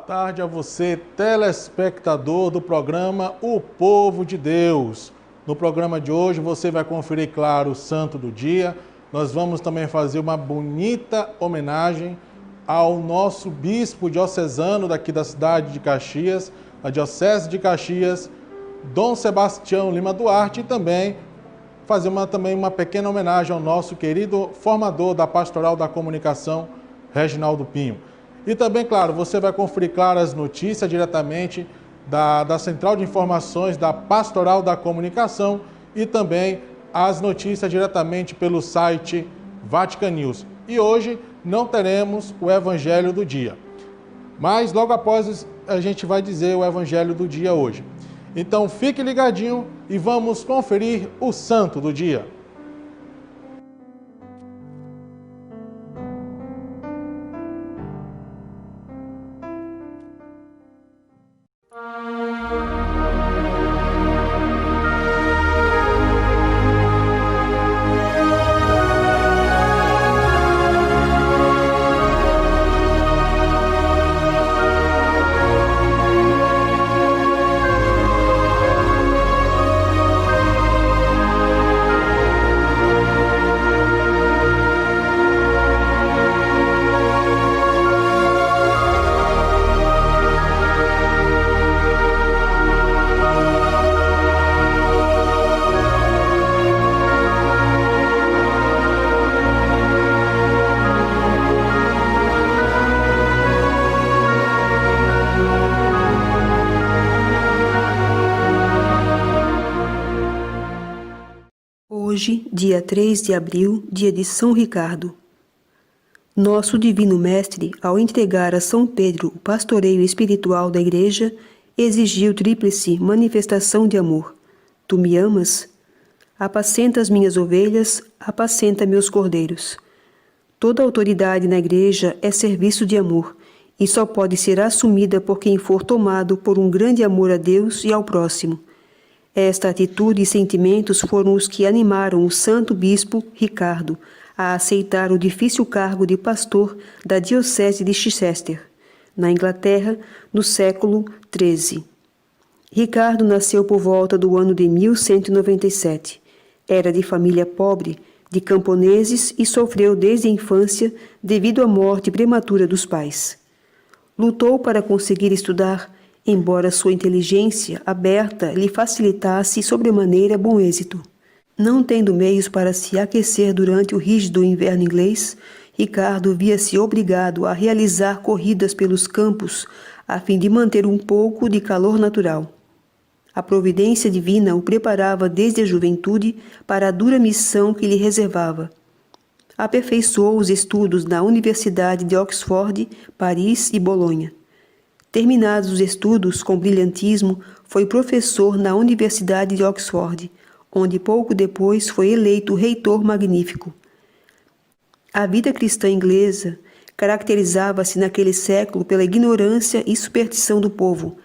tarde a você, telespectador do programa O Povo de Deus. No programa de hoje você vai conferir, claro, o Santo do Dia. Nós vamos também fazer uma bonita homenagem ao nosso bispo diocesano daqui da cidade de Caxias, a Diocese de Caxias, Dom Sebastião Lima Duarte, e também fazer uma pequena homenagem ao nosso querido formador da Pastoral da Comunicação, Reginaldo Pinho. E também, claro, você vai conferir, claro, as notícias diretamente da Central de Informações da Pastoral da Comunicação e também as notícias diretamente pelo site Vatican News. E hoje não teremos o Evangelho do Dia, mas logo após a gente vai dizer o Evangelho do Dia hoje. Então fique ligadinho e vamos conferir o Santo do Dia. Hoje, dia 3 de abril, dia de São Ricardo. Nosso Divino Mestre, ao entregar a São Pedro o pastoreio espiritual da Igreja, exigiu tríplice manifestação de amor. Tu me amas? Apacenta as minhas ovelhas, apacenta meus cordeiros. Toda autoridade na Igreja é serviço de amor e só pode ser assumida por quem for tomado por um grande amor a Deus e ao próximo. Esta atitude e sentimentos foram os que animaram o santo bispo Ricardo a aceitar o difícil cargo de pastor da Diocese de Chichester, na Inglaterra, no século XIII. Ricardo nasceu por volta do ano de 1197. Era de família pobre, de camponeses e sofreu desde a infância devido à morte prematura dos pais. Lutou para conseguir estudar, embora sua inteligência aberta lhe facilitasse sobremaneira bom êxito. Não tendo meios para se aquecer durante o rígido inverno inglês, Ricardo via-se obrigado a realizar corridas pelos campos a fim de manter um pouco de calor natural. A providência divina o preparava desde a juventude para a dura missão que lhe reservava. Aperfeiçoou os estudos na Universidade de Oxford, Paris e Bolonha. Terminados os estudos com brilhantismo, foi professor na Universidade de Oxford, onde pouco depois foi eleito reitor magnífico. A vida cristã inglesa caracterizava-se naquele século pela ignorância e superstição do povo,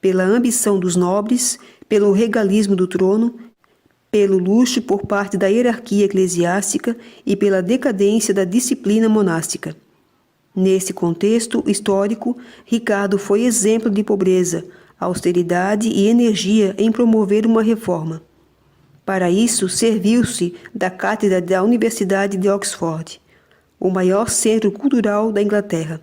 pela ambição dos nobres, pelo regalismo do trono, pelo luxo por parte da hierarquia eclesiástica e pela decadência da disciplina monástica. Nesse contexto histórico, Ricardo foi exemplo de pobreza, austeridade e energia em promover uma reforma. Para isso, serviu-se da cátedra da Universidade de Oxford, o maior centro cultural da Inglaterra.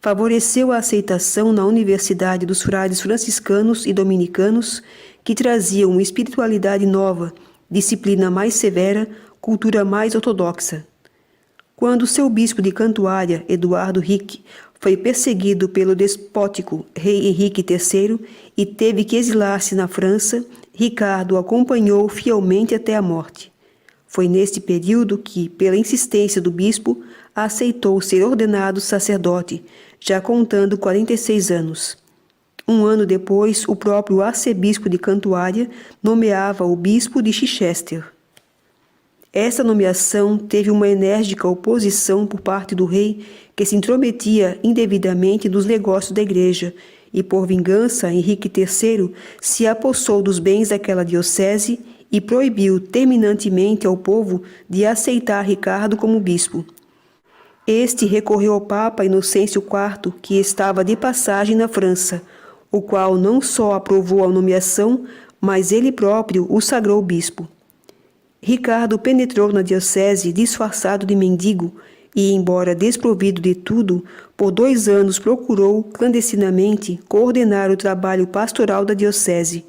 Favoreceu a aceitação na Universidade dos frades franciscanos e dominicanos, que traziam uma espiritualidade nova, disciplina mais severa, cultura mais ortodoxa. Quando seu bispo de Cantuária, Eduardo Rick, foi perseguido pelo despótico rei Henrique III e teve que exilar-se na França, Ricardo acompanhou fielmente até a morte. Foi neste período que, pela insistência do bispo, aceitou ser ordenado sacerdote, já contando 46 anos. Um ano depois, o próprio arcebispo de Cantuária nomeava o bispo de Chichester. Essa nomeação teve uma enérgica oposição por parte do rei, que se intrometia indevidamente nos negócios da igreja, e por vingança Henrique III se apossou dos bens daquela diocese e proibiu terminantemente ao povo de aceitar Ricardo como bispo. Este recorreu ao Papa Inocêncio IV, que estava de passagem na França, o qual não só aprovou a nomeação, mas ele próprio o sagrou bispo. Ricardo penetrou na diocese disfarçado de mendigo e, embora desprovido de tudo, por 2 anos procurou clandestinamente coordenar o trabalho pastoral da diocese.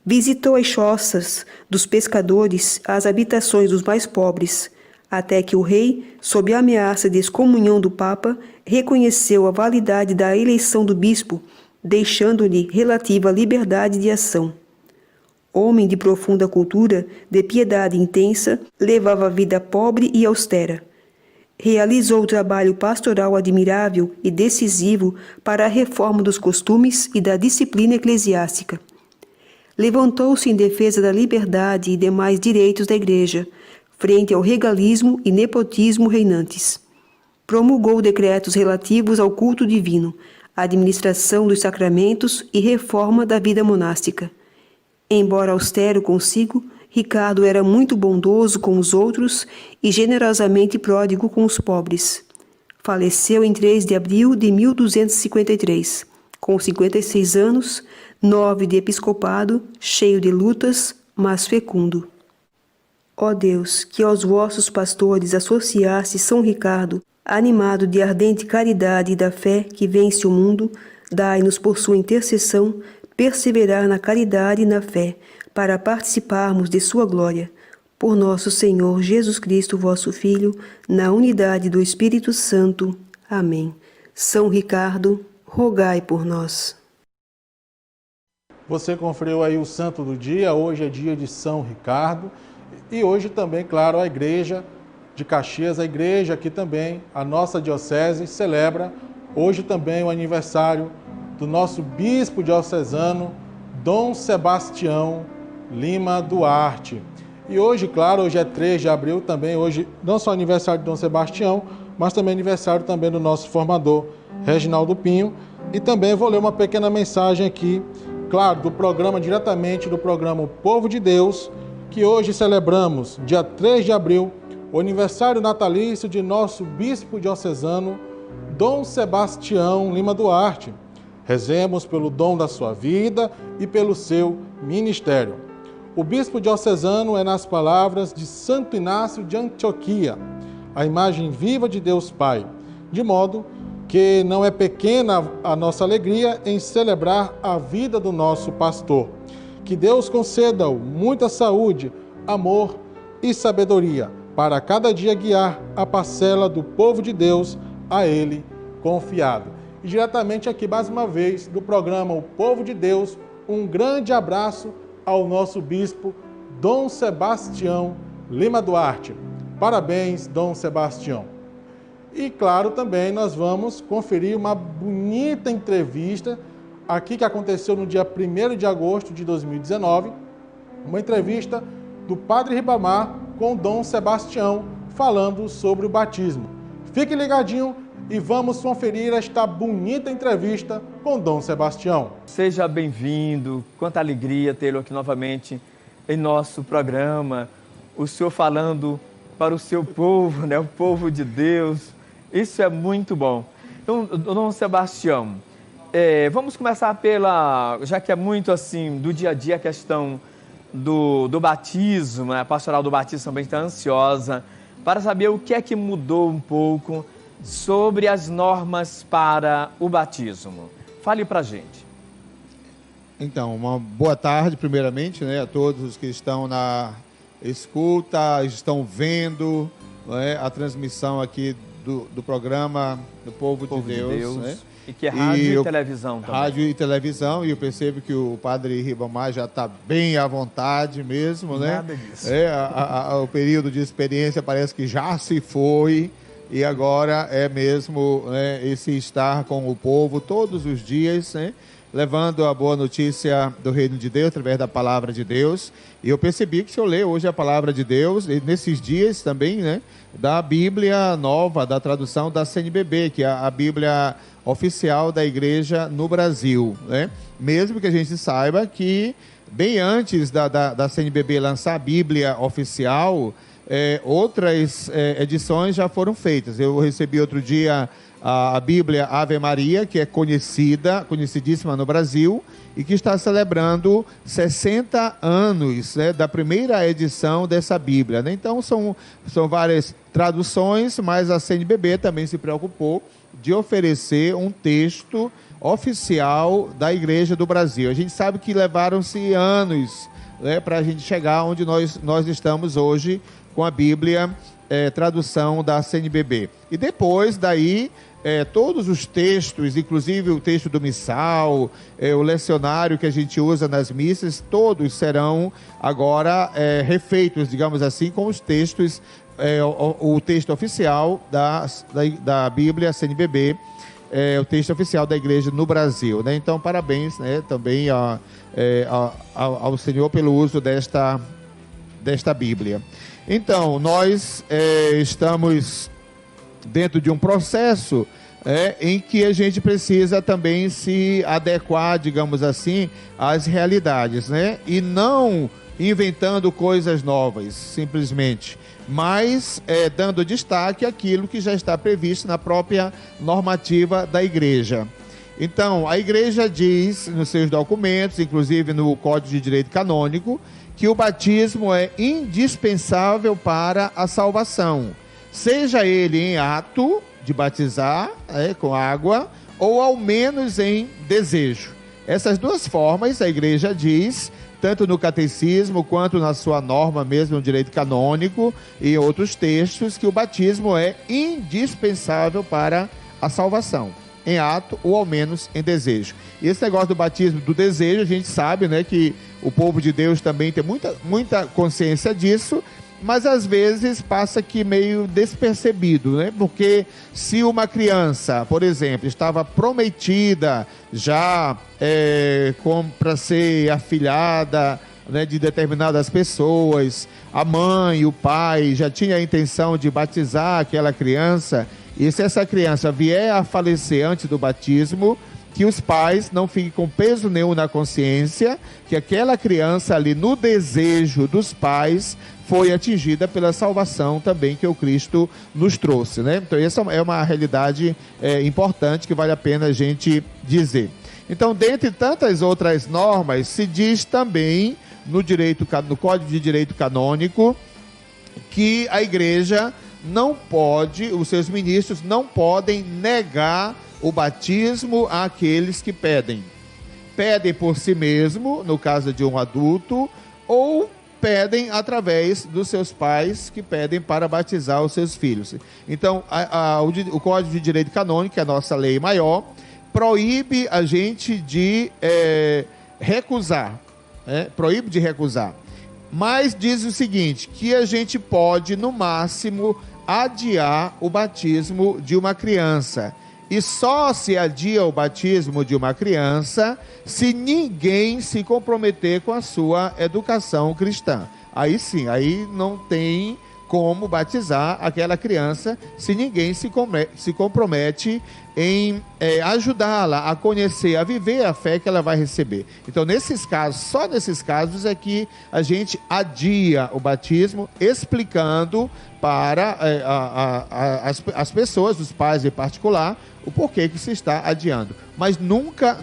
Visitou as choças dos pescadores, as habitações dos mais pobres, até que o rei, sob a ameaça de excomunhão do Papa, reconheceu a validade da eleição do bispo, deixando-lhe relativa liberdade de ação. Homem de profunda cultura, de piedade intensa, levava vida pobre e austera. Realizou trabalho pastoral admirável e decisivo para a reforma dos costumes e da disciplina eclesiástica. Levantou-se em defesa da liberdade e demais direitos da Igreja, frente ao regalismo e nepotismo reinantes. Promulgou decretos relativos ao culto divino, administração dos sacramentos e reforma da vida monástica. Embora austero consigo, Ricardo era muito bondoso com os outros e generosamente pródigo com os pobres. Faleceu em 3 de abril de 1253, com 56 anos, 9 de episcopado, cheio de lutas, mas fecundo. Ó Deus, que aos vossos pastores associaste São Ricardo, animado de ardente caridade e da fé que vence o mundo, dai-nos por sua intercessão perseverar na caridade e na fé, para participarmos de sua glória. Por nosso Senhor Jesus Cristo, vosso Filho, na unidade do Espírito Santo. Amém. São Ricardo, rogai por nós. Você conferiu aí o santo do dia, hoje é dia de São Ricardo, e hoje também, claro, a igreja de Caxias, a igreja aqui também, a nossa diocese, celebra hoje também o aniversário do nosso bispo diocesano, Dom Sebastião Lima Duarte. E hoje, claro, hoje é 3 de abril também, hoje não só aniversário de Dom Sebastião, mas também aniversário também do nosso formador, Reginaldo Pinho. E também vou ler uma pequena mensagem aqui, claro, diretamente do programa O Povo de Deus, que hoje celebramos, dia 3 de abril, o aniversário natalício de nosso bispo diocesano, Dom Sebastião Lima Duarte. Rezemos pelo dom da sua vida e pelo seu ministério. O bispo diocesano é nas palavras de Santo Inácio de Antioquia, a imagem viva de Deus Pai, de modo que não é pequena a nossa alegria em celebrar a vida do nosso pastor. Que Deus conceda-o muita saúde, amor e sabedoria, para cada dia guiar a parcela do povo de Deus a ele confiado. E diretamente aqui, mais uma vez, do programa O Povo de Deus, um grande abraço ao nosso bispo, Dom Sebastião Lima Duarte. Parabéns, Dom Sebastião. E, claro, também nós vamos conferir uma bonita entrevista aqui que aconteceu no dia 1º de agosto de 2019, uma entrevista do Padre Ribamar com Dom Sebastião, falando sobre o batismo. Fique ligadinho e vamos conferir esta bonita entrevista com Dom Sebastião. Seja bem-vindo, quanta alegria tê-lo aqui novamente em nosso programa, o senhor falando para o seu povo, né? O povo de Deus, isso é muito bom. Então, Dom Sebastião, vamos começar já que é muito assim, do dia a dia a questão do batismo, né? A pastoral do batismo também está ansiosa para saber o que é que mudou um pouco sobre as normas para o batismo. Fale para a gente. Então, uma boa tarde, primeiramente, né, a todos os que estão na escuta, estão vendo, né, a transmissão aqui do programa do Povo de Deus. Né? E que é rádio e televisão também. Rádio e televisão, e eu percebo que o Padre Ribamar já está bem à vontade mesmo, né? Nada disso. O período de experiência parece que já se foi, e agora é mesmo, né, esse estar com o povo todos os dias, né, levando a boa notícia do Reino de Deus através da Palavra de Deus. E eu percebi que o senhor lê hoje a Palavra de Deus, e nesses dias também, né, da Bíblia Nova, da tradução da CNBB, que é a Bíblia oficial da Igreja no Brasil, né? Mesmo que a gente saiba que, bem antes da CNBB lançar a Bíblia oficial, outras edições já foram feitas. Eu recebi outro dia a Bíblia Ave Maria, que é conhecidíssima no Brasil, e que está celebrando 60 anos, né, da primeira edição dessa Bíblia, né? Então são várias traduções, mas a CNBB também se preocupou de oferecer um texto oficial da Igreja do Brasil. A gente sabe que levaram-se anos, né, para a gente chegar onde nós estamos hoje com a Bíblia, tradução da CNBB. E depois daí, todos os textos, inclusive o texto do missal, o lecionário que a gente usa nas missas, todos serão agora refeitos, digamos assim, com os textos, o texto oficial da Bíblia CNBB, o texto oficial da Igreja no Brasil, né? Então, parabéns, né, também ao Senhor pelo uso desta Bíblia. Então, nós estamos dentro de um processo em que a gente precisa também se adequar, digamos assim, às realidades, né? E não inventando coisas novas, simplesmente, mas dando destaque àquilo que já está previsto na própria normativa da Igreja. Então, a Igreja diz nos seus documentos, inclusive no Código de Direito Canônico, que o batismo é indispensável para a salvação, seja ele em ato de batizar com água, ou ao menos em desejo. Essas duas formas a Igreja diz, tanto no catecismo quanto na sua norma mesmo no direito canônico e outros textos, que o batismo é indispensável para a salvação, em ato ou ao menos em desejo. E esse negócio do batismo do desejo, a gente sabe, né, que o povo de Deus também tem muita consciência disso, mas às vezes passa aqui meio despercebido, né? Porque se uma criança, por exemplo, estava prometida já para ser afilhada, né, de determinadas pessoas, a mãe, o pai já tinha a intenção de batizar aquela criança, e se essa criança vier a falecer antes do batismo, que os pais não fiquem com peso nenhum na consciência, que aquela criança ali no desejo dos pais foi atingida pela salvação também que o Cristo nos trouxe, né? Então essa é uma realidade importante que vale a pena a gente dizer. Então, dentre tantas outras normas, se diz também no Código de Direito Canônico que a Igreja não pode, os seus ministros não podem negar o batismo àqueles que pedem. Pedem por si mesmo, no caso de um adulto, ou pedem através dos seus pais que pedem para batizar os seus filhos. Então, o Código de Direito Canônico, que é a nossa lei maior, proíbe a gente de recusar. Proíbe de recusar. Mas diz o seguinte, que a gente pode, no máximo, adiar o batismo de uma criança. E só se adia o batismo de uma criança se ninguém se comprometer com a sua educação cristã. Aí sim, aí não tem como batizar aquela criança se ninguém se compromete em ajudá-la a conhecer, a viver a fé que ela vai receber. Então, nesses casos, só nesses casos é que a gente adia o batismo, explicando para as pessoas, os pais em particular, o porquê que se está adiando. Mas nunca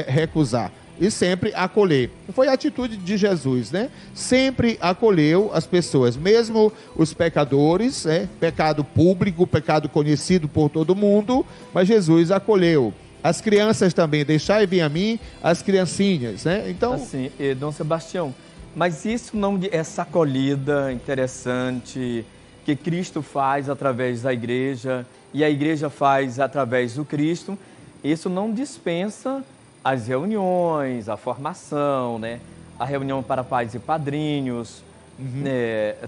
recusar. E sempre acolher. Foi a atitude de Jesus, né? Sempre acolheu as pessoas, mesmo os pecadores, pecado público, pecado conhecido por todo mundo, mas Jesus acolheu. As crianças também, deixai vir a mim as criancinhas, né? Então... Assim, Dom Sebastião, mas isso não, essa acolhida interessante que Cristo faz através da igreja e a igreja faz através do Cristo, isso não dispensa as reuniões, a formação, né? A reunião para pais e padrinhos,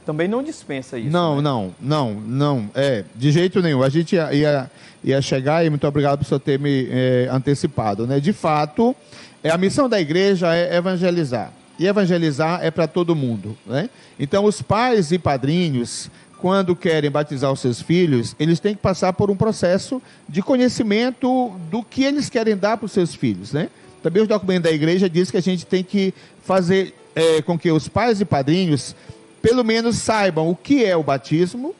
também não dispensa isso. Não, né? não, de jeito nenhum. A gente ia chegar, e muito obrigado por você ter me antecipado, né? De fato, a missão da igreja é evangelizar, e evangelizar é para todo mundo, né? Então, os pais e padrinhos, quando querem batizar os seus filhos, eles têm que passar por um processo de conhecimento do que eles querem dar para os seus filhos, né? Também os documentos da igreja dizem que a gente tem que fazer com que os pais e padrinhos pelo menos saibam o que é o batismo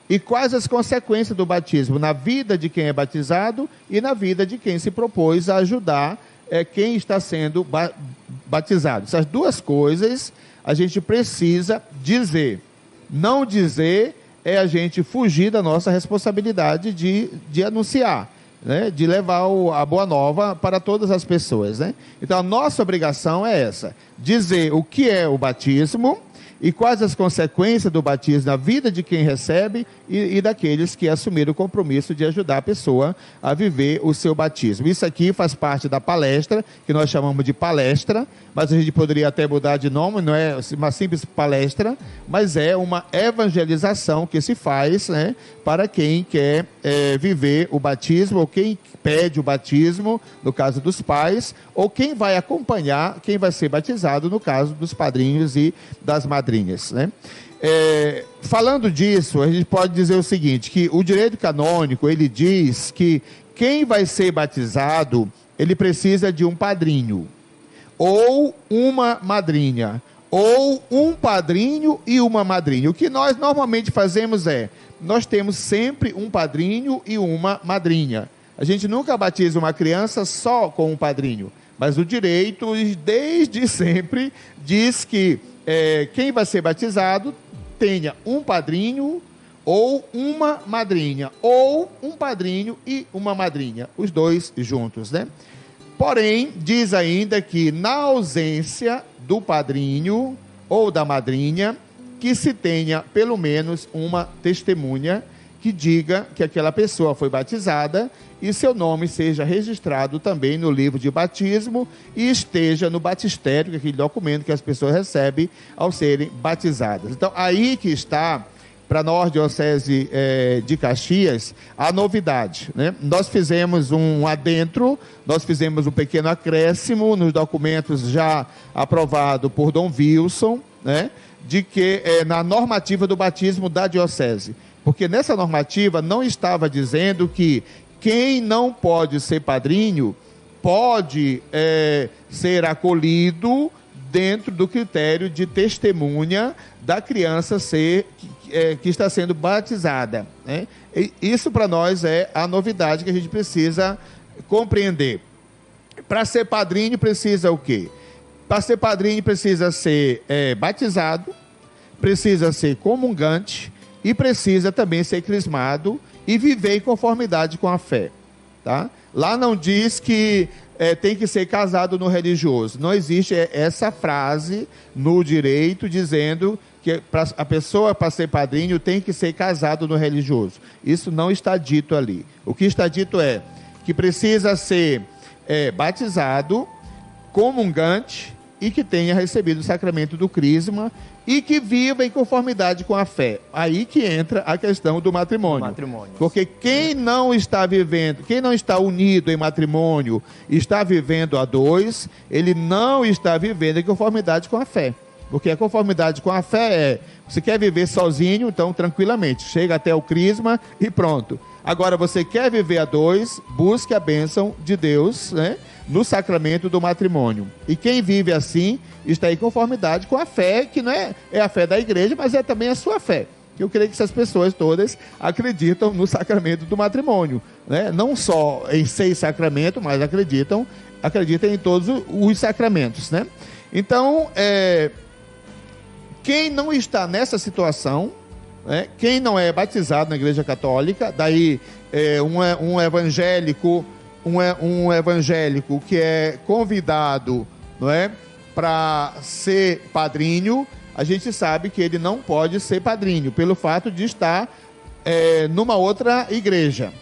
e quais as consequências do batismo na vida de quem é batizado e na vida de quem se propôs a ajudar quem está sendo batizado. Essas duas coisas a gente precisa dizer. Não dizer é a gente fugir da nossa responsabilidade de anunciar, né? De levar a boa nova para todas as pessoas, né? Então a nossa obrigação é essa, dizer o que é o batismo e quais as consequências do batismo na vida de quem recebe e daqueles que assumiram o compromisso de ajudar a pessoa a viver o seu batismo. Isso aqui faz parte da palestra, que nós chamamos de palestra, mas a gente poderia até mudar de nome, não é uma simples palestra, mas é uma evangelização que se faz, né, para quem quer viver o batismo, ou quem pede o batismo, no caso dos pais, ou quem vai acompanhar, quem vai ser batizado, no caso dos padrinhos e das madrinhas, né? Falando disso, a gente pode dizer o seguinte, que o direito canônico, ele diz que quem vai ser batizado, ele precisa de um padrinho, ou uma madrinha, ou um padrinho e uma madrinha. O que nós normalmente fazemos nós temos sempre um padrinho e uma madrinha. A gente nunca batiza uma criança só com um padrinho, mas o direito, desde sempre, diz que quem vai ser batizado tenha um padrinho ou uma madrinha, ou um padrinho e uma madrinha, os dois juntos, né? Porém, diz ainda que na ausência do padrinho ou da madrinha, que se tenha pelo menos uma testemunha que diga que aquela pessoa foi batizada e seu nome seja registrado também no livro de batismo e esteja no batistério, que é aquele documento que as pessoas recebem ao serem batizadas. Então, aí que está, para nós, Diocese de Caxias, a novidade, né? Nós fizemos um adentro, nós fizemos um pequeno acréscimo nos documentos já aprovado por Dom Wilson, né? De que na normativa do batismo da Diocese, porque nessa normativa não estava dizendo que quem não pode ser padrinho pode ser acolhido dentro do critério de testemunha da criança que está sendo batizada, né? Isso para nós é a novidade que a gente precisa compreender. Para ser padrinho precisa o quê? Para ser padrinho precisa ser batizado, precisa ser comungante e precisa também ser crismado e viver em conformidade com a fé, tá? Lá não diz que tem que ser casado no religioso. Não existe essa frase no direito dizendo que a pessoa, para ser padrinho, tem que ser casado no religioso. Isso não está dito ali. O que está dito é que precisa ser batizado, comungante e que tenha recebido o sacramento do crisma e que viva em conformidade com a fé. Aí que entra a questão do matrimônio. Porque quem não está vivendo, quem não está unido em matrimônio, está vivendo a dois, ele não está vivendo em conformidade com a fé. Porque a conformidade com a fé você quer viver sozinho, então tranquilamente, chega até o crisma e pronto. Agora, você quer viver a dois, busque a bênção de Deus, né, no sacramento do matrimônio. E quem vive assim, está em conformidade com a fé, que não é a fé da igreja, mas é também a sua fé. Eu creio que essas pessoas todas acreditam no sacramento do matrimônio, né? Não só em 6 sacramentos, mas acreditam em todos os sacramentos, né? Então, quem não está nessa situação, né, quem não é batizado na Igreja Católica, daí um evangélico que é convidado, não é, para ser padrinho, a gente sabe que ele não pode ser padrinho pelo fato de estar numa outra igreja,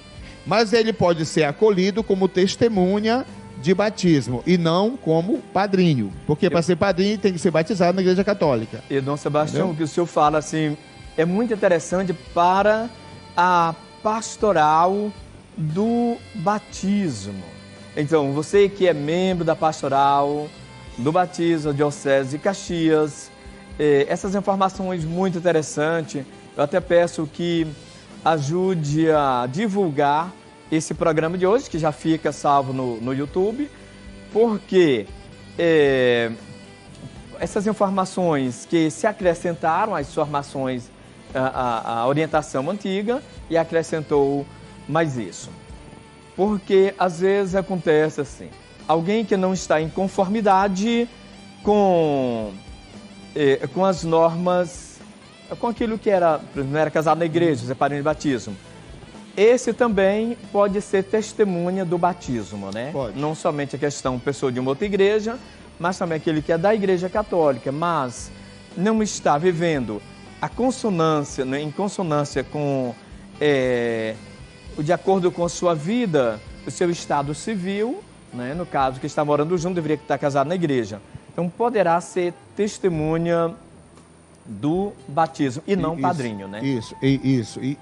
mas ele pode ser acolhido como testemunha de batismo e não como padrinho, porque para ser padrinho tem que ser batizado na Igreja Católica. E Dom Sebastião, o que o senhor fala assim é muito interessante para a pastoral do batismo. Então, você que é membro da pastoral do batismo, Diocese de Caxias, essas informações muito interessantes, eu até peço que ajude a divulgar esse programa de hoje, que já fica salvo no YouTube, porque essas informações que se acrescentaram às formações, a orientação antiga, e acrescentou mais isso. Porque às vezes acontece assim, alguém que não está em conformidade com as normas, com aquilo que não era casado na igreja, ser padrinho de batismo. Esse também pode ser testemunha do batismo, né? Pode. Não somente a questão pessoa de uma outra igreja, mas também aquele que é da igreja católica, mas não está vivendo a consonância, né, em consonância com, de acordo com a sua vida, o seu estado civil, né? No caso, que está morando junto, deveria estar casado na igreja. Então, poderá ser testemunha do batismo e não padrinho, né?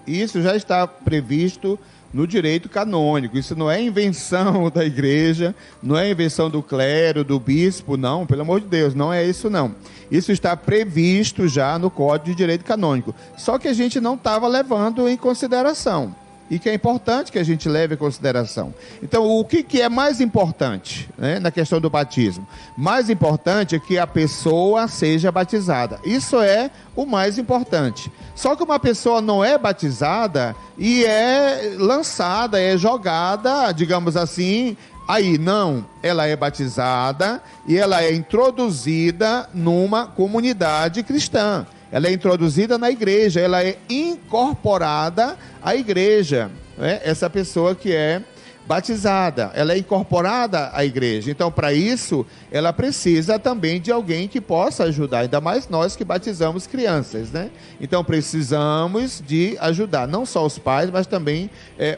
Isso já está previsto no direito canônico. Isso não é invenção da igreja, não é invenção do clero, do bispo, não, pelo amor de Deus, não é isso não. Isso está previsto já no Código de Direito Canônico. Só que a gente não estava levando em consideração. E que é importante que a gente leve em consideração. Então, o que é mais importante, né, na questão do batismo? Mais importante é que a pessoa seja batizada. Isso é o mais importante. Só que uma pessoa não é batizada e é lançada, é jogada, digamos assim, aí não. Ela é batizada e ela é introduzida numa comunidade cristã. Ela é introduzida na igreja, ela é incorporada à igreja, né? Essa pessoa que é batizada, ela é incorporada à igreja. Então, para isso, ela precisa também de alguém que possa ajudar, ainda mais nós que batizamos crianças, né? Então, precisamos de ajudar, não só os pais, mas também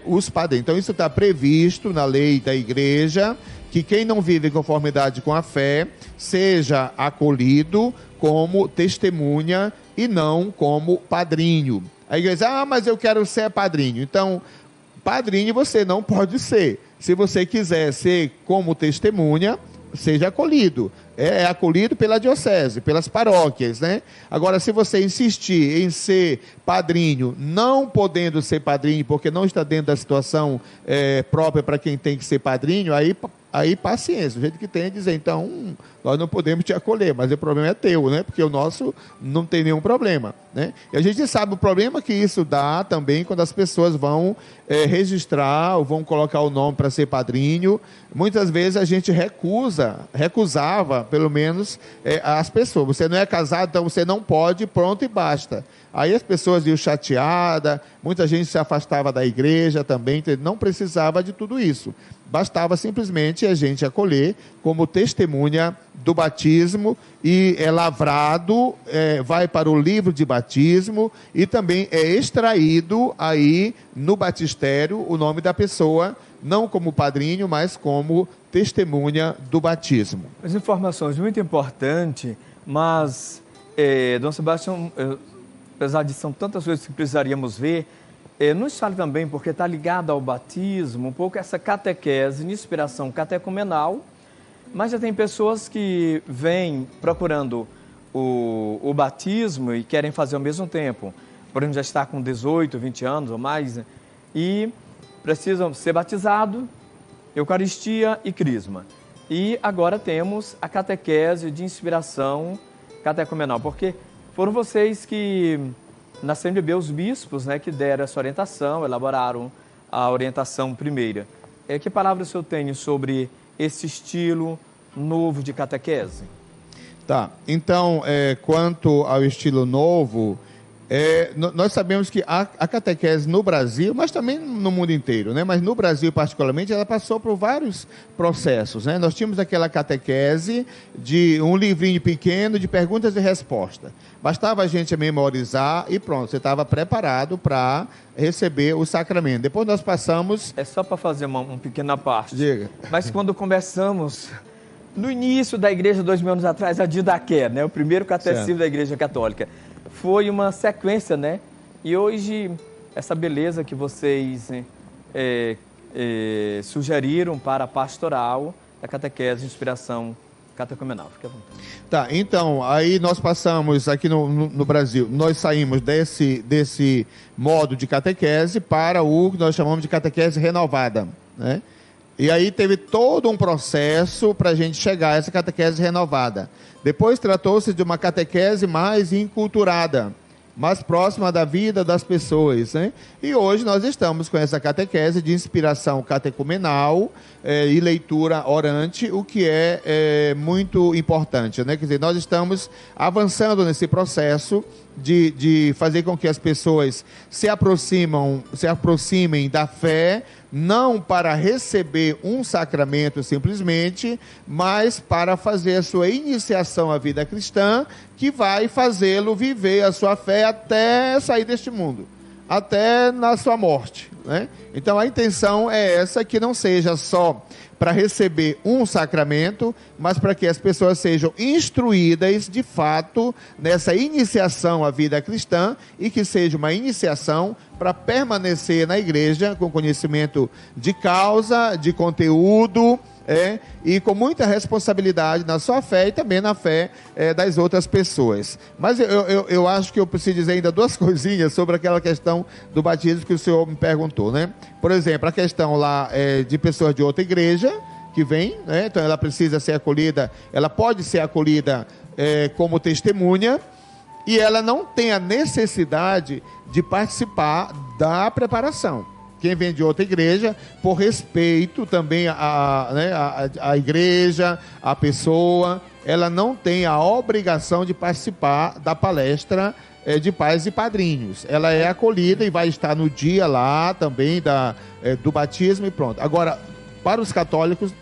os padrinhos. Então, isso está previsto na lei da igreja, que quem não vive em conformidade com a fé seja acolhido como testemunha e não como padrinho. A igreja diz, mas eu quero ser padrinho. Então, padrinho você não pode ser. Se você quiser ser como testemunha, seja acolhido. É acolhido pela diocese, pelas paróquias, né? Agora, se você insistir em ser padrinho, não podendo ser padrinho, porque não está dentro da situação própria para quem tem que ser padrinho, aí paciência, o jeito que tem é dizer, então, nós não podemos te acolher, mas o problema é teu, né? Porque o nosso não tem nenhum problema, né? E a gente sabe o problema que isso dá também quando as pessoas vão registrar ou vão colocar o nome para ser padrinho. Muitas vezes a gente recusava, pelo menos, as pessoas. Você não é casado, então você não pode, pronto e basta. Aí as pessoas iam chateadas, muita gente se afastava da igreja também, não precisava de tudo isso. Bastava simplesmente a gente acolher como testemunha do batismo e é lavrado, vai para o livro de batismo e também é extraído aí no batistério o nome da pessoa, não como padrinho, mas como testemunha do batismo. As informações muito importantes, mas, Dom Sebastião, apesar de são tantas coisas que precisaríamos ver, nos fale também, porque está ligado ao batismo, um pouco essa catequese de inspiração catecumenal, mas já tem pessoas que vêm procurando o batismo e querem fazer ao mesmo tempo. Por exemplo, já está com 18, 20 anos ou mais, e precisam ser batizados, Eucaristia e Crisma. E agora temos a catequese de inspiração catecumenal, porque foram vocês que, na CNBB, os bispos, né, que deram essa orientação, elaboraram a orientação primeira. Que palavra o senhor tem sobre esse estilo novo de catequese? Tá, então, quanto ao estilo novo, nós sabemos que a catequese no Brasil, mas também no mundo inteiro, né? Mas no Brasil particularmente, ela passou por vários processos, né? Nós tínhamos aquela catequese de um livrinho pequeno de perguntas e respostas. Bastava a gente memorizar e pronto, você estava preparado para receber o sacramento. Depois nós passamos... É só para fazer uma pequena parte. Diga. Mas quando começamos, no início da igreja, 2000 anos atrás, a Didaqué, né? O primeiro catecismo da Igreja Católica. Foi uma sequência, né? E hoje, essa beleza que vocês sugeriram para a pastoral da catequese de inspiração catecumenal. Fique à vontade. Tá, então, aí nós passamos aqui no Brasil, nós saímos desse modo de catequese para o que nós chamamos de catequese renovada, né? E aí teve todo um processo para a gente chegar a essa catequese renovada. Depois tratou-se de uma catequese mais enculturada, mais próxima da vida das pessoas, né? E hoje nós estamos com essa catequese de inspiração catecumenal e leitura orante, o que é muito importante, né? Quer dizer, nós estamos avançando nesse processo de fazer com que as pessoas se aproximem da fé, não para receber um sacramento simplesmente, mas para fazer a sua iniciação à vida cristã, que vai fazê-lo viver a sua fé até sair deste mundo, até na sua morte, né? Então a intenção é essa, que não seja só para receber um sacramento, mas para que as pessoas sejam instruídas de fato nessa iniciação à vida cristã, e que seja uma iniciação para permanecer na igreja com conhecimento de causa, de conteúdo, e com muita responsabilidade na sua fé e também na fé das outras pessoas. Mas eu acho que eu preciso dizer ainda duas coisinhas sobre aquela questão do batismo que o senhor me perguntou, né? Por exemplo, a questão lá de pessoas de outra igreja que vem, né? Então ela precisa ser acolhida, ela pode ser acolhida como testemunha, e ela não tem a necessidade de participar da preparação. Quem vem de outra igreja, por respeito também à igreja, à pessoa, ela não tem a obrigação de participar da palestra de pais e padrinhos. Ela é acolhida e vai estar no dia lá também do batismo e pronto. Agora, para os católicos,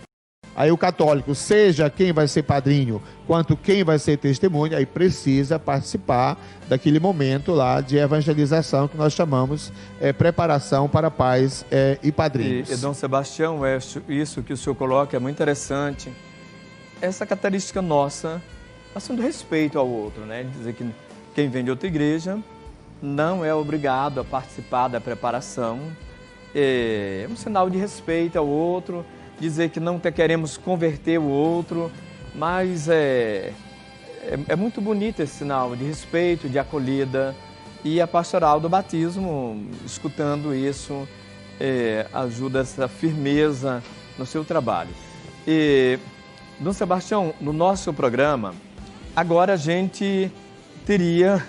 aí o católico, seja quem vai ser padrinho, quanto quem vai ser testemunha, aí precisa participar daquele momento lá de evangelização que nós chamamos preparação para pais e padrinhos. E Dom Sebastião, isso que o senhor coloca é muito interessante. Essa característica nossa, assim, do respeito ao outro, né? Dizer que quem vem de outra igreja não é obrigado a participar da preparação. É um sinal de respeito ao outro, dizer que não queremos converter o outro, mas é muito bonito esse sinal de respeito, de acolhida, e a pastoral do batismo, escutando isso, ajuda essa firmeza no seu trabalho. E, Dom Sebastião, no nosso programa, agora a gente teria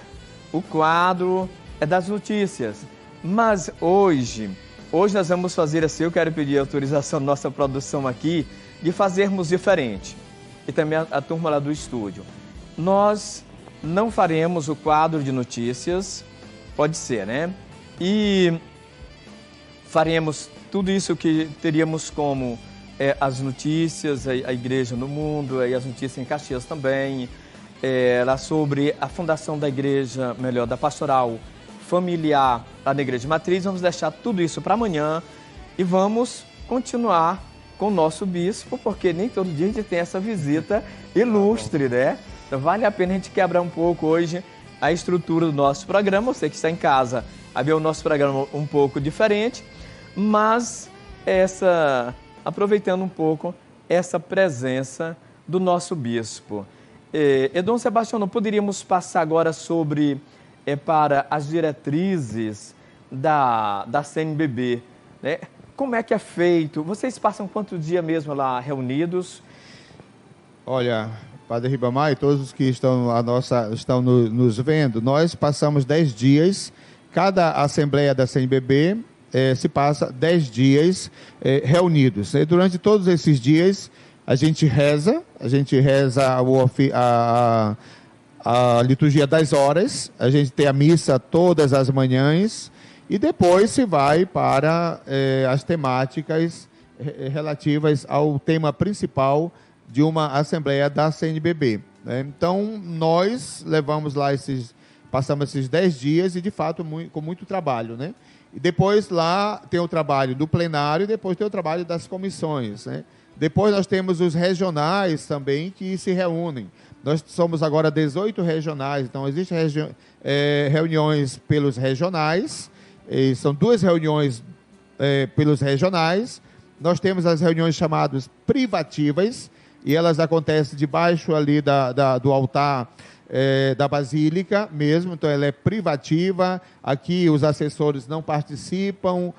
o quadro das notícias, mas hoje nós vamos fazer assim, eu quero pedir autorização da nossa produção aqui, de fazermos diferente. E também a turma lá do estúdio. Nós não faremos o quadro de notícias, pode ser, né? E faremos tudo isso que teríamos como as notícias, a igreja no mundo, e as notícias em Caxias também, lá sobre a fundação da igreja, melhor, da pastoral familiar lá na Igreja Matriz. Vamos deixar tudo isso para amanhã e vamos continuar com o nosso bispo, porque nem todo dia a gente tem essa visita ilustre, né? Então vale a pena a gente quebrar um pouco hoje a estrutura do nosso programa. Você que está em casa, a ver o nosso programa um pouco diferente, mas aproveitando um pouco essa presença do nosso bispo. Dom Sebastião, não poderíamos passar agora sobre para as diretrizes da CNBB, né? Como é que é feito? Vocês passam quanto dia mesmo lá reunidos? Olha, Padre Ribamar e todos os que estão nos vendo, nós passamos 10 dias, cada assembleia da CNBB se passa 10 dias reunidos. E durante todos esses dias a gente reza a liturgia das horas, a gente tem a missa todas as manhãs, e depois se vai para as temáticas relativas ao tema principal de uma assembleia da CNBB, né? Então, nós levamos lá passamos esses 10 dias e, de fato, com muito trabalho, né? E depois lá tem o trabalho do plenário e depois tem o trabalho das comissões, né? Depois nós temos os regionais também que se reúnem. Nós somos agora 18 regionais, então existem reuniões pelos regionais, são 2 reuniões pelos regionais. Nós temos as reuniões chamadas privativas, e elas acontecem debaixo ali do altar da Basílica mesmo, então ela é privativa, aqui os assessores não participam,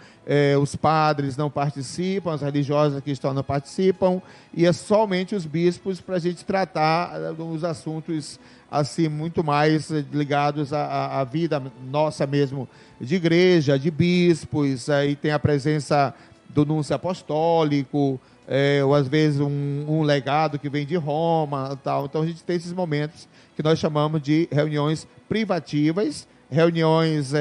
os padres não participam, as religiosas que estão não participam, e é somente os bispos para a gente tratar os assuntos assim muito mais ligados à vida nossa mesmo, de igreja, de bispos, aí tem a presença do núncio apostólico, ou às vezes um legado que vem de Roma, tal. Então a gente tem esses momentos que nós chamamos de reuniões privativas, reuniões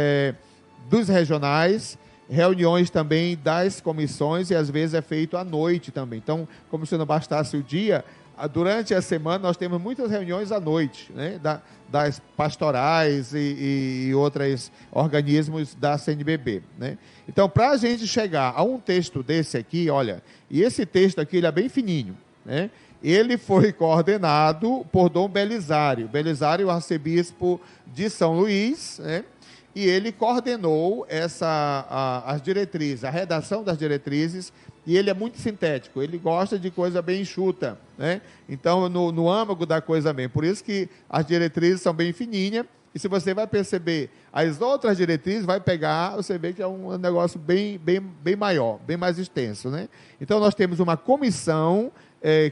dos regionais, reuniões também das comissões, e às vezes é feito à noite também. Então, como se não bastasse o dia, durante a semana nós temos muitas reuniões à noite, né, das pastorais e outros organismos da CNBB, né? Então, para a gente chegar a um texto desse aqui, olha, e esse texto aqui ele é bem fininho, né? Ele foi coordenado por Dom Belisário. Belisário, o arcebispo de São Luís, né? E ele coordenou as diretrizes, a redação das diretrizes, e ele é muito sintético, ele gosta de coisa bem enxuta, né? Então, no âmago da coisa mesmo. Por isso que as diretrizes são bem fininhas, e se você vai perceber as outras diretrizes, vai pegar, você vê que é um negócio bem maior, bem mais extenso, né? Então, nós temos uma comissão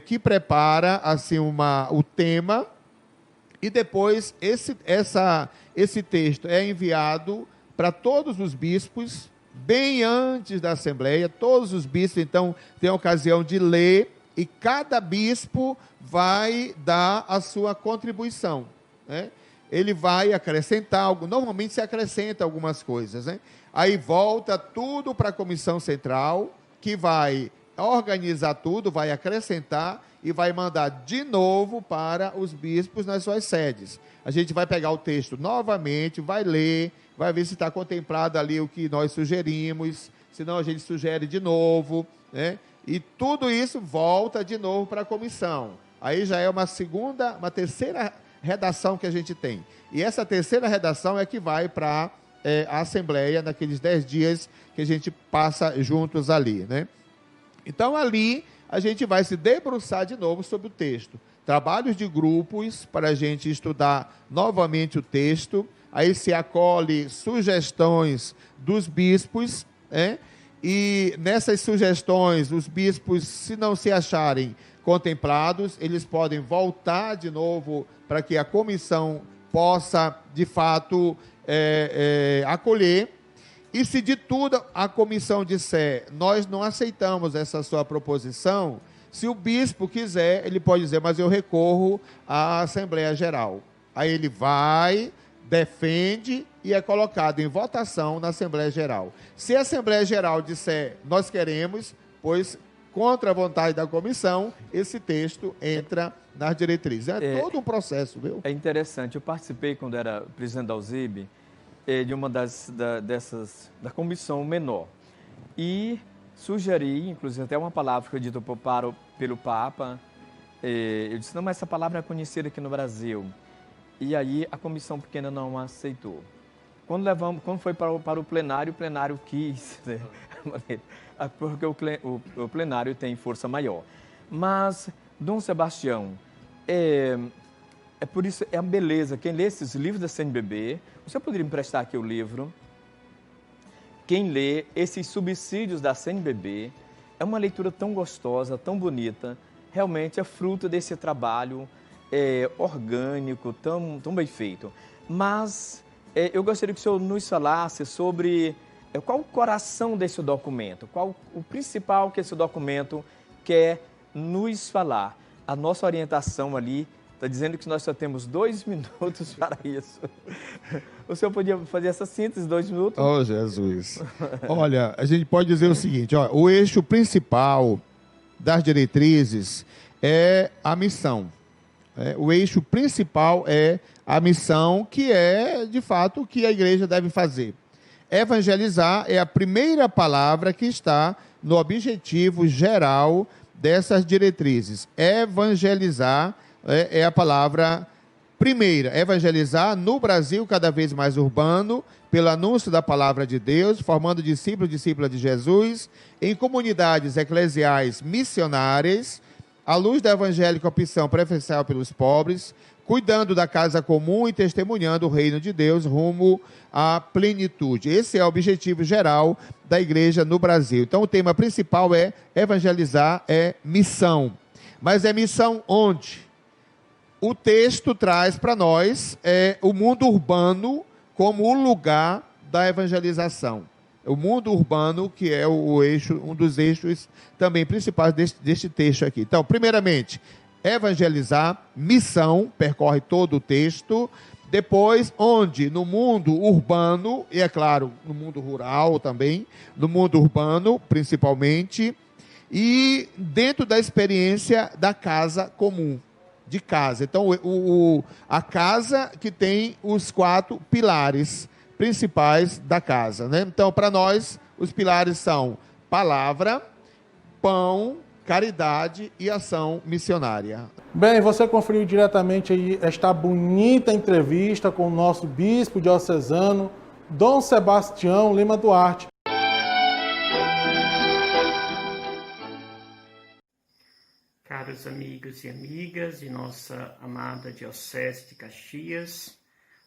que prepara assim, o tema, e depois esse texto é enviado para todos os bispos, bem antes da Assembleia. Todos os bispos, então, têm a ocasião de ler, e cada bispo vai dar a sua contribuição, né? Ele vai acrescentar algo, normalmente se acrescenta algumas coisas, né? Aí volta tudo para a comissão central, que vai organizar tudo, vai acrescentar e vai mandar de novo para os bispos nas suas sedes. A gente vai pegar o texto novamente, vai ler, vai ver se está contemplado ali o que nós sugerimos, senão a gente sugere de novo, né? E tudo isso volta de novo para a comissão. Aí já é uma terceira redação que a gente tem. E essa terceira redação é que vai para a Assembleia, naqueles 10 dias que a gente passa juntos ali, né? Então, ali, a gente vai se debruçar de novo sobre o texto. Trabalhos de grupos para a gente estudar novamente o texto. Aí se acolhe sugestões dos bispos, né? E nessas sugestões, os bispos, se não se acharem contemplados, eles podem voltar de novo para que a comissão possa, de fato, acolher. E se de tudo a comissão disser, nós não aceitamos essa sua proposição, se o bispo quiser, ele pode dizer, mas eu recorro à Assembleia Geral. Aí ele vai, defende e é colocado em votação na Assembleia Geral. Se a Assembleia Geral disser, nós queremos, pois, contra a vontade da comissão, esse texto entra nas diretrizes. É todo um processo, viu? É interessante. Eu participei, quando era presidente da USIB, de uma da comissão menor. E sugeri, inclusive, até uma palavra que foi dita pelo Papa. Eu disse, não, mas essa palavra é conhecida aqui no Brasil. E aí a comissão pequena não aceitou. Quando foi para o plenário quis, né? Porque o plenário tem força maior. Mas, Dom Sebastião, por isso, é a beleza. Quem lê esses livros da CNBB, você poderia emprestar aqui o livro. Quem lê esses subsídios da CNBB, é uma leitura tão gostosa, tão bonita, realmente é fruto desse trabalho orgânico, tão bem feito. Mas eu gostaria que o senhor nos falasse sobre qual o coração desse documento, qual o principal que esse documento quer nos falar. A nossa orientação ali está dizendo que nós só temos 2 minutos para isso. O senhor podia fazer essa síntese, 2 minutos? Oh, Jesus! Olha, a gente pode dizer o seguinte, ó, o eixo principal das diretrizes é a missão. O eixo principal é a missão, que é, de fato, o que a igreja deve fazer. Evangelizar é a primeira palavra que está no objetivo geral dessas diretrizes. Evangelizar é a palavra primeira. Evangelizar no Brasil cada vez mais urbano, pelo anúncio da palavra de Deus, formando discípulos e discípulas de Jesus, em comunidades eclesiais missionárias, à luz da evangélica opção preferencial pelos pobres, cuidando da casa comum e testemunhando o reino de Deus rumo à plenitude. Esse é o objetivo geral da igreja no Brasil. Então, o tema principal é evangelizar, é missão. Mas é missão onde? O texto traz para nós o mundo urbano como o lugar da evangelização. O mundo urbano, que é o eixo, um dos eixos também principais deste texto aqui. Então, primeiramente, evangelizar, missão, percorre todo o texto. Depois, onde? No mundo urbano, e é claro, no mundo rural também, no mundo urbano, principalmente, e dentro da experiência da casa comum, de casa. Então, a casa que tem os 4 pilares principais da casa, né? Então, para nós, os pilares são palavra, pão, caridade e ação missionária. Bem, você conferiu diretamente aí esta bonita entrevista com o nosso bispo diocesano, Dom Sebastião Lima Duarte. Caros amigos e amigas de nossa amada Diocese de Caxias,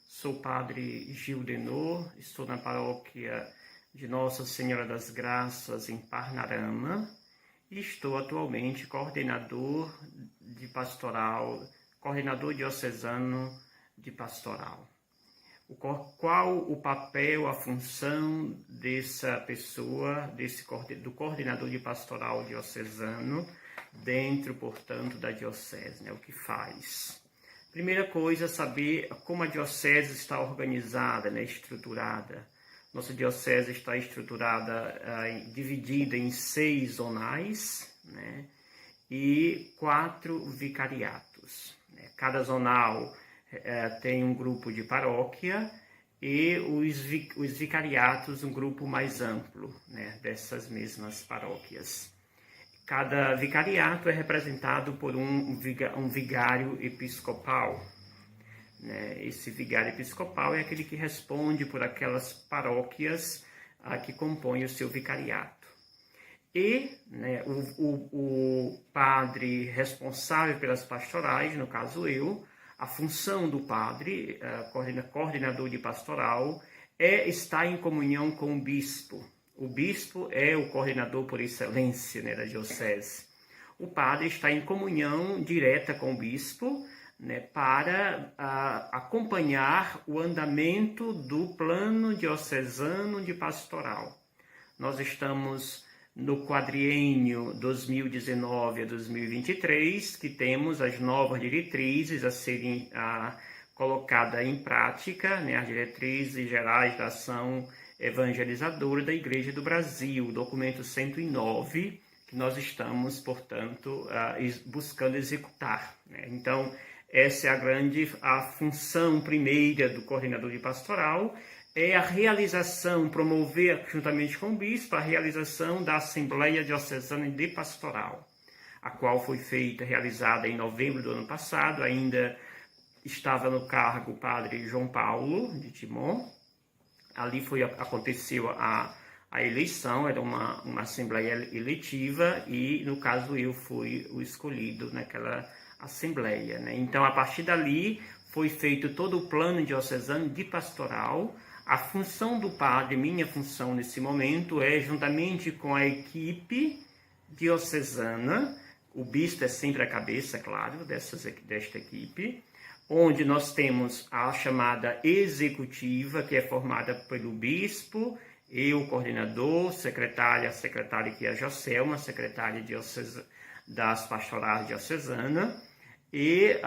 sou o Padre Gil Denor, estou na paróquia de Nossa Senhora das Graças em Parnarama e estou atualmente coordenador de pastoral, coordenador diocesano de pastoral. Qual o papel, a função dessa pessoa, do coordenador de pastoral diocesano dentro, portanto, da diocese, né? O que faz? Primeira coisa, saber como a diocese está organizada, né? Estruturada. Nossa diocese está estruturada, dividida em 6 zonais, né? E 4 vicariatos, né? Cada zonal tem um grupo de paróquia e os vicariatos um grupo mais amplo, né? Dessas mesmas paróquias. Cada vicariato é representado por um vigário episcopal, né? Esse vigário episcopal é aquele que responde por aquelas paróquias que compõem o seu vicariato. E, né, o padre responsável pelas pastorais, no caso eu, a função do padre, coordenador de pastoral, é estar em comunhão com o bispo. O bispo é o coordenador por excelência, né, da diocese. O padre está em comunhão direta com o bispo, né, para acompanhar o andamento do plano diocesano de pastoral. Nós estamos no quadriênio 2019 a 2023, que temos as novas diretrizes a serem colocadas em prática, né, as diretrizes gerais da ação evangelizadora da Igreja do Brasil, o documento 109, que nós estamos, portanto, buscando executar, né? Então, essa é a função primeira do coordenador de pastoral, é a realização, promover, juntamente com o bispo, a realização da Assembleia Diocesana de Pastoral, a qual foi realizada em novembro do ano passado. Ainda estava no cargo o padre João Paulo de Timon. Ali aconteceu a eleição, era uma assembleia eletiva e, no caso, eu fui o escolhido naquela assembleia, né? Então, a partir dali, foi feito todo o plano diocesano de pastoral. A função do padre, minha função nesse momento, é, juntamente com a equipe diocesana, o bispo é sempre a cabeça, claro, desta equipe, onde nós temos a chamada executiva, que é formada pelo bispo, eu, coordenador, a secretária que é a Joselma, secretária das pastorais diocesanas, e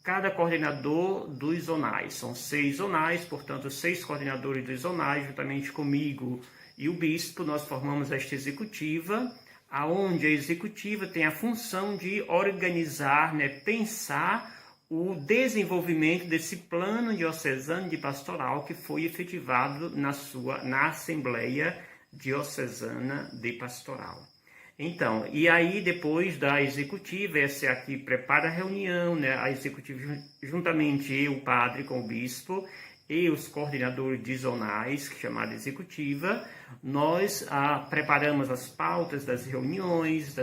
cada coordenador dos zonais. São 6 zonais, portanto, 6 coordenadores dos zonais, juntamente comigo e o bispo, nós formamos esta executiva, aonde a executiva tem a função de organizar, né, pensar o desenvolvimento desse plano diocesano de pastoral que foi efetivado na Assembleia Diocesana de Pastoral. Então, e aí depois da executiva, essa aqui prepara a reunião, né, a executiva juntamente eu, o padre, com o bispo, e os coordenadores dizonais, chamada executiva, nós preparamos as pautas das reuniões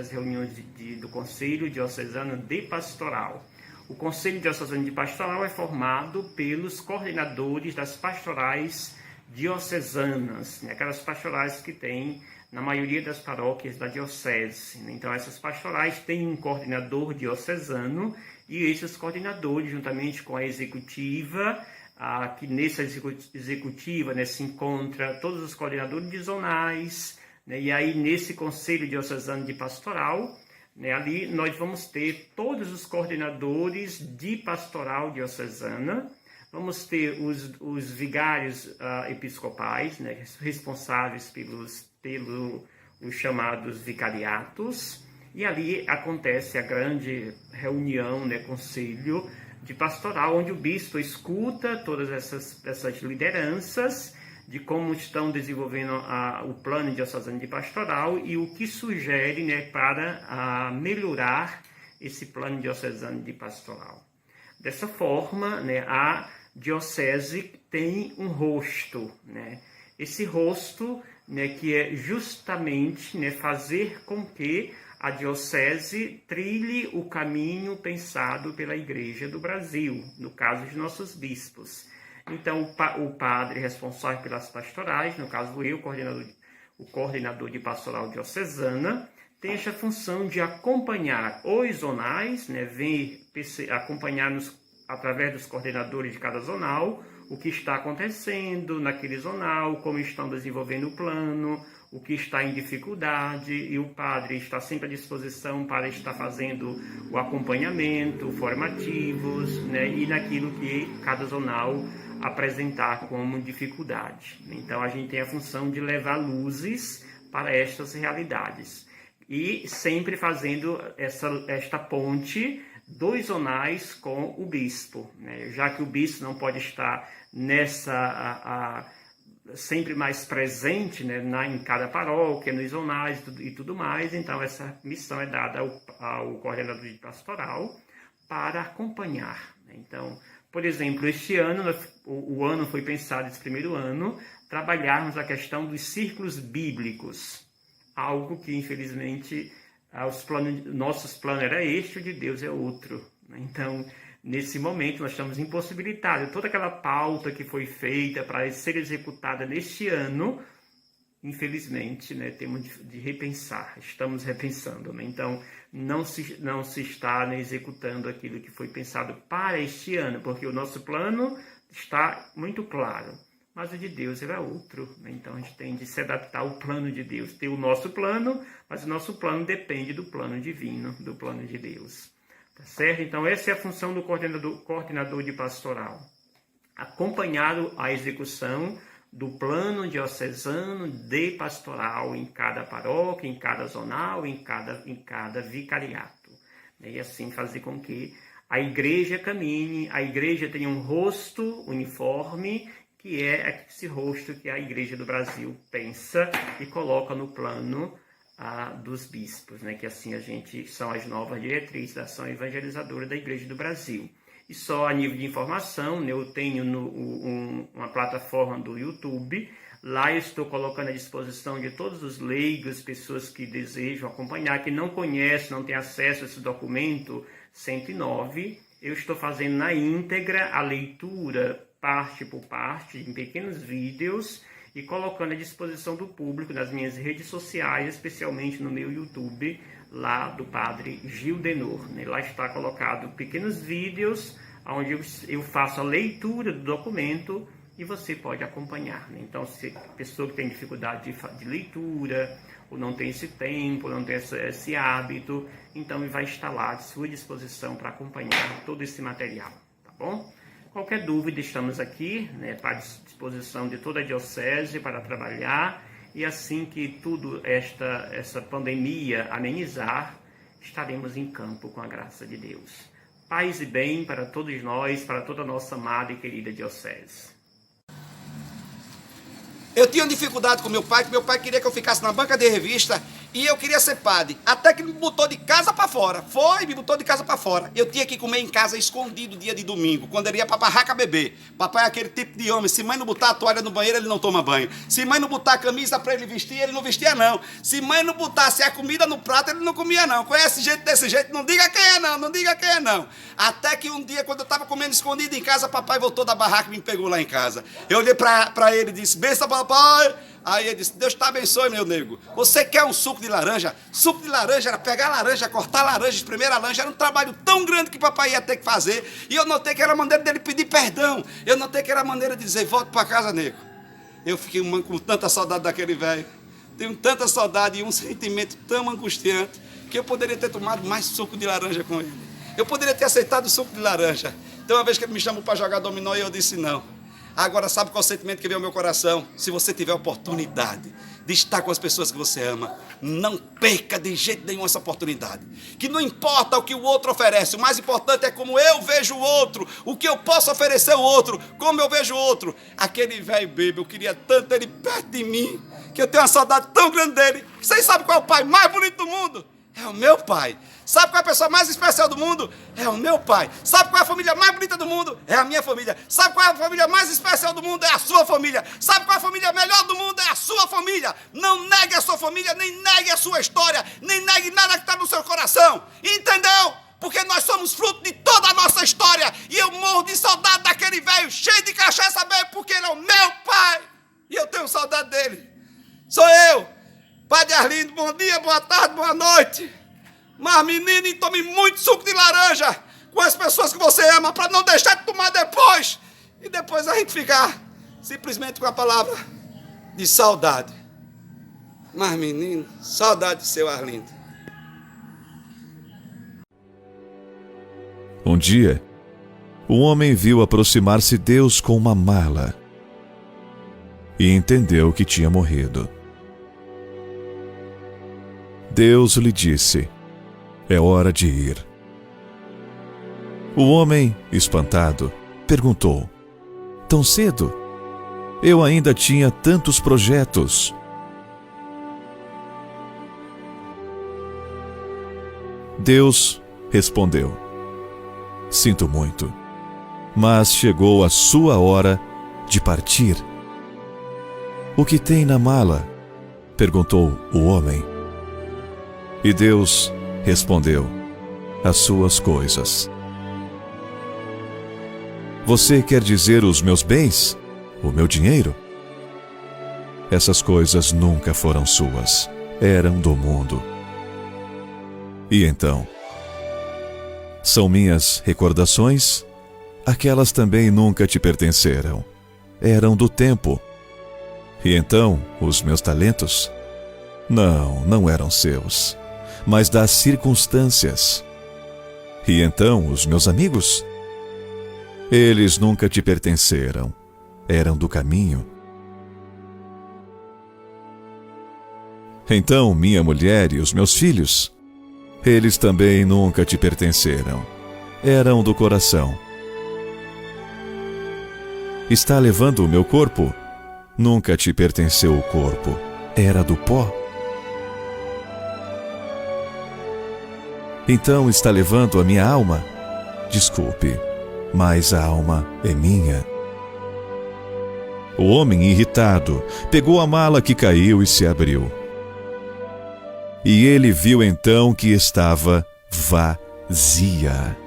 do Conselho Diocesano de Pastoral. O Conselho Diocesano de Pastoral é formado pelos coordenadores das pastorais diocesanas, né? Aquelas pastorais que tem na maioria das paróquias da diocese. Então, essas pastorais têm um coordenador diocesano e esses coordenadores, juntamente com a executiva, que nessa executiva, né, se encontra todos os coordenadores dizonais, né, e aí nesse Conselho Diocesano de Pastoral, né, ali nós vamos ter todos os coordenadores de pastoral diocesana, vamos ter os vigários episcopais, né, responsáveis pelos chamados vicariatos, e ali acontece a grande reunião, né, conselho de pastoral, onde o bispo escuta todas essas lideranças de como estão desenvolvendo o plano diocesano de pastoral e o que sugere, né, para melhorar esse plano diocesano de pastoral. Dessa forma, né, a diocese tem um rosto, né? Esse rosto, né, que é justamente, né, fazer com que a diocese trilhe o caminho pensado pela Igreja do Brasil, no caso de nossos bispos. Então, o padre responsável pelas pastorais, no caso eu, o coordenador de pastoral diocesana, tem essa função de acompanhar os zonais, né, acompanhar-nos através dos coordenadores de cada zonal, o que está acontecendo naquele zonal, como estão desenvolvendo o plano, o que está em dificuldade, e o padre está sempre à disposição para estar fazendo o acompanhamento, formativos, né, e naquilo que cada zonal apresentar como dificuldade. Então, a gente tem a função de levar luzes para estas realidades. E sempre fazendo esta ponte dos zonais com o bispo, né? Já que o bispo não pode estar sempre mais presente, né, em cada paróquia, nos zonais e tudo mais, então essa missão é dada ao coordenador de pastoral para acompanhar, né? Então, por exemplo, este ano, o ano foi pensado, esse primeiro ano, trabalharmos a questão dos círculos bíblicos, algo que infelizmente nossos planos era este, o de Deus é outro, né? Então, nesse momento, nós estamos impossibilitados. Toda aquela pauta que foi feita para ser executada neste ano, infelizmente, né, temos de repensar, estamos repensando, né? Então, não se está, né, executando aquilo que foi pensado para este ano, porque o nosso plano está muito claro, mas o de Deus era outro, né? Então, a gente tem de se adaptar ao plano de Deus. Tem o nosso plano, mas o nosso plano depende do plano divino, do plano de Deus. Tá certo? Então, essa é a função do coordenador de pastoral. Acompanhar a execução do plano diocesano de pastoral em cada paróquia, em cada zonal, em cada vicariato. E assim fazer com que a igreja caminhe, a igreja tenha um rosto uniforme, que é esse rosto que a Igreja do Brasil pensa e coloca no plano dos bispos, né? Que assim são as novas diretrizes da ação evangelizadora da Igreja do Brasil. E só a nível de informação, né, eu tenho uma plataforma do YouTube, lá eu estou colocando à disposição de todos os leigos, pessoas que desejam acompanhar, que não conhecem, não têm acesso a esse documento 109, eu estou fazendo na íntegra a leitura, parte por parte, em pequenos vídeos, e colocando à disposição do público nas minhas redes sociais, especialmente no meu YouTube, lá do Padre Gil Denor, né? Lá está colocado pequenos vídeos, onde eu faço a leitura do documento e você pode acompanhar, né? Então, se a pessoa que tem dificuldade de leitura, ou não tem esse tempo, ou não tem esse hábito, então ele vai estar lá à sua disposição para acompanhar todo esse material, tá bom? Qualquer dúvida, estamos aqui, né, à disposição de toda a diocese para trabalhar, e assim que essa pandemia amenizar, estaremos em campo com a graça de Deus. Paz e bem para todos nós, para toda a nossa amada e querida diocese. Eu tinha dificuldade com meu pai, que meu pai queria que eu ficasse na banca de revista E eu queria ser padre. Até que ele me botou de casa para fora. Me botou de casa para fora. Eu tinha que comer em casa escondido dia de domingo, quando ele ia pra barraca beber. Papai é aquele tipo de homem. Se mãe não botar a toalha no banheiro, ele não toma banho. Se mãe não botar a camisa para ele vestir, ele não vestia, não. Se mãe não botasse a comida no prato, ele não comia, não. Conhece gente desse jeito? Não diga quem é, não. Não diga quem é, não. Até que um dia, quando eu tava comendo escondido em casa, papai voltou da barraca e me pegou lá em casa. Eu olhei pra ele e disse: benção, papai. Aí ele disse: Deus te abençoe, meu nego. Você quer um suco de laranja? Suco de laranja era pegar a laranja, cortar a laranja, espremer a laranja. Era um trabalho tão grande que papai ia ter que fazer. E eu notei que era a maneira dele pedir perdão. Eu notei que era a maneira de dizer: volta para casa, nego. Eu fiquei com tanta saudade daquele velho. Tenho tanta saudade e um sentimento tão angustiante que eu poderia ter tomado mais suco de laranja com ele. Eu poderia ter aceitado o suco de laranja. Então, uma vez que ele me chamou para jogar dominó, eu disse não. Agora, sabe qual é o sentimento que veio ao meu coração? Se você tiver a oportunidade de estar com as pessoas que você ama, não perca de jeito nenhum essa oportunidade. Que não importa o que o outro oferece, o mais importante é como eu vejo o outro, o que eu posso oferecer ao outro, como eu vejo o outro. Aquele velho bebê, eu queria tanto ele perto de mim, que eu tenho uma saudade tão grande dele. Vocês sabem qual é o pai mais bonito do mundo? É o meu pai. Sabe qual é a pessoa mais especial do mundo? É o meu pai. Sabe qual é a família mais bonita do mundo? É a minha família. Sabe qual é a família mais especial do mundo? É a sua família. Sabe qual é a família melhor do mundo? É a sua família. Não negue a sua família, nem negue a sua história, nem negue nada que está no seu coração. Entendeu? Porque nós somos fruto de toda a nossa história. E eu morro de saudade daquele velho cheio de cachaça bem, porque ele é o meu pai. E eu tenho saudade dele. Sou eu. Padre Arlindo, bom dia, boa tarde, boa noite. Mas, menino, tome muito suco de laranja com as pessoas que você ama, para não deixar de tomar depois. E depois a gente ficar simplesmente com a palavra de saudade. Mas, menino, saudade do seu Arlindo. Um dia, o homem viu aproximar-se Deus com uma mala e entendeu que tinha morrido. Deus lhe disse: é hora de ir. O homem, espantado, perguntou: tão cedo? Eu ainda tinha tantos projetos. Deus respondeu: sinto muito, mas chegou a sua hora de partir. O que tem na mala? Perguntou o homem. E Deus respondeu: as suas coisas. Você quer dizer os meus bens? O meu dinheiro? Essas coisas nunca foram suas, eram do mundo. E então? São minhas recordações? Aquelas também nunca te pertenceram, eram do tempo. E então, os meus talentos? Não, não eram seus, mas das circunstâncias. E então, os meus amigos? Eles nunca te pertenceram, eram do caminho. Então, minha mulher e os meus filhos? Eles também nunca te pertenceram, eram do coração. Está levando o meu corpo? Nunca te pertenceu o corpo, era do pó. Então está levando a minha alma? Desculpe, mas a alma é minha. O homem, irritado, pegou a mala que caiu e se abriu. E ele viu então que estava vazia.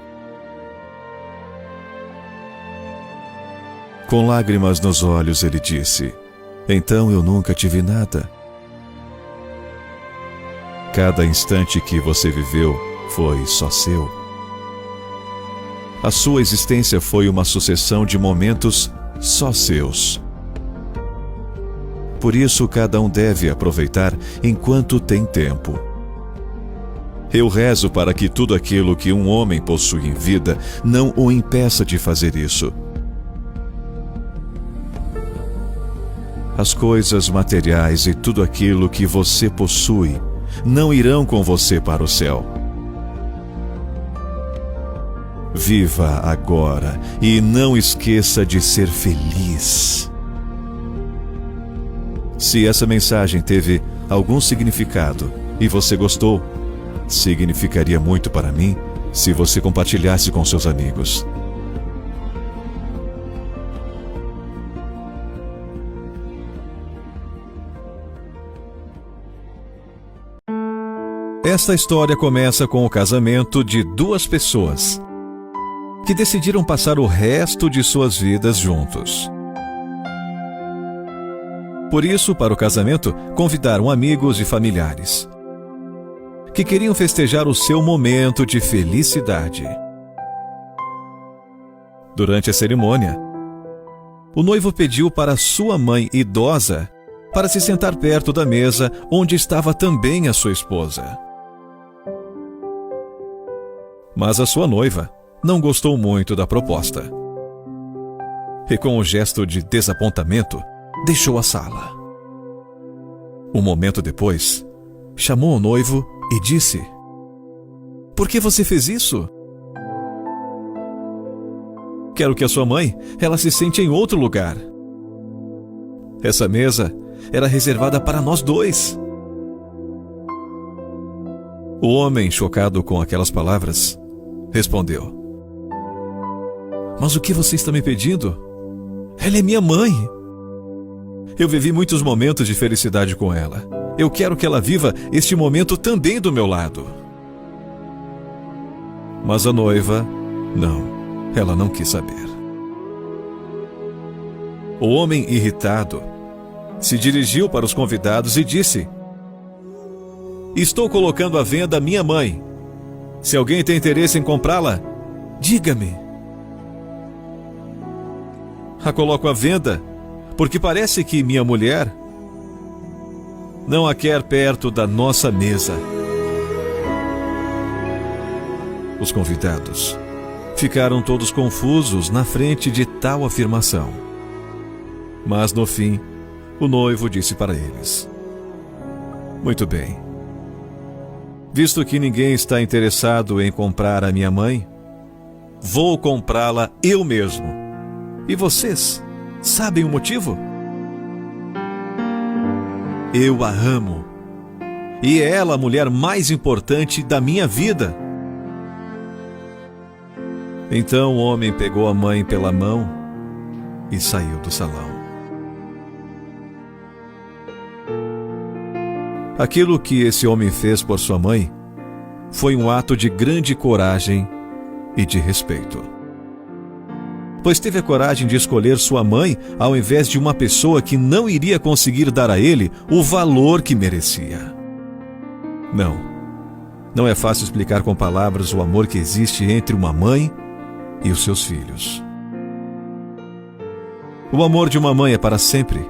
Com lágrimas nos olhos, ele disse: então eu nunca tive nada. Cada instante que você viveu foi só seu. A sua existência foi uma sucessão de momentos só seus. Por isso, cada um deve aproveitar enquanto tem tempo. Eu rezo para que tudo aquilo que um homem possui em vida não o impeça de fazer isso. As coisas materiais e tudo aquilo que você possui não irão com você para o céu. Viva agora e não esqueça de ser feliz. Se essa mensagem teve algum significado, e você gostou. Significaria muito para mim se você compartilhasse com seus amigos. Esta história começa com o casamento de duas pessoas que decidiram passar o resto de suas vidas juntos. Por isso, para o casamento, convidaram amigos e familiares que queriam festejar o seu momento de felicidade. Durante a cerimônia, o noivo pediu para sua mãe idosa para se sentar perto da mesa onde estava também a sua esposa. Mas a sua noiva não gostou muito da proposta. E com um gesto de desapontamento, deixou a sala. Um momento depois, chamou o noivo e disse: "Por que você fez isso?" "Quero que a sua mãe, ela se sente em outro lugar. Essa mesa era reservada para nós dois." O homem, chocado com aquelas palavras, respondeu: "Mas o que você está me pedindo? Ela é minha mãe. Eu vivi muitos momentos de felicidade com ela. Eu quero que ela viva este momento também do meu lado." Mas a noiva, não, ela não quis saber. O homem, irritado, se dirigiu para os convidados e disse: "Estou colocando à venda minha mãe. Se alguém tem interesse em comprá-la, diga-me. A coloco à venda, porque parece que minha mulher não a quer perto da nossa mesa." Os convidados ficaram todos confusos na frente de tal afirmação. Mas no fim, o noivo disse para eles: "Muito bem. Visto que ninguém está interessado em comprar a minha mãe, vou comprá-la eu mesmo. E vocês sabem o motivo? Eu a amo. E é ela a mulher mais importante da minha vida." Então o homem pegou a mãe pela mão e saiu do salão. Aquilo que esse homem fez por sua mãe foi um ato de grande coragem e de respeito. Pois teve a coragem de escolher sua mãe ao invés de uma pessoa que não iria conseguir dar a ele o valor que merecia. Não é fácil explicar com palavras o amor que existe entre uma mãe e os seus filhos. O amor de uma mãe é para sempre.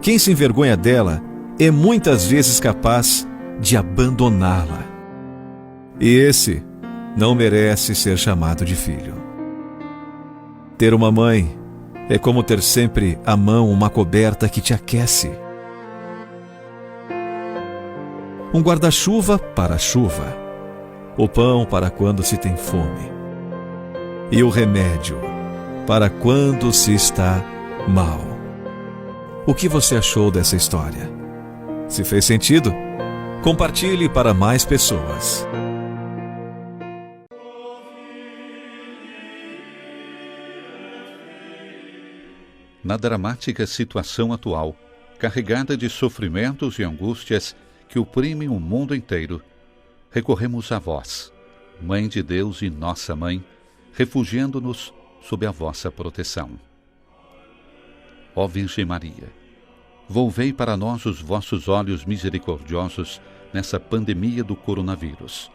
Quem se envergonha dela é muitas vezes capaz de abandoná-la. E esse não merece ser chamado de filho. Ter uma mãe é como ter sempre à mão uma coberta que te aquece, um guarda-chuva para a chuva, o pão para quando se tem fome e o remédio para quando se está mal. O que você achou dessa história? Se fez sentido, compartilhe para mais pessoas. Na dramática situação atual, carregada de sofrimentos e angústias que oprimem o mundo inteiro, recorremos a vós, Mãe de Deus e Nossa Mãe, refugiando-nos sob a vossa proteção. Ó Virgem Maria, volvei para nós os vossos olhos misericordiosos nessa pandemia do coronavírus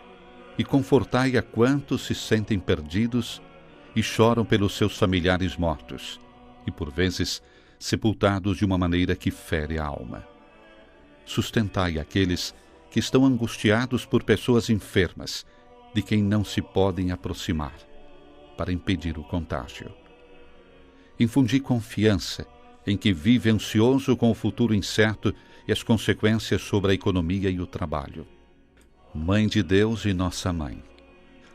e confortai a quantos se sentem perdidos e choram pelos seus familiares mortos e, por vezes, sepultados de uma maneira que fere a alma. Sustentai aqueles que estão angustiados por pessoas enfermas, de quem não se podem aproximar, para impedir o contágio. Infundi confiança em que vive ansioso com o futuro incerto e as consequências sobre a economia e o trabalho. Mãe de Deus e Nossa Mãe,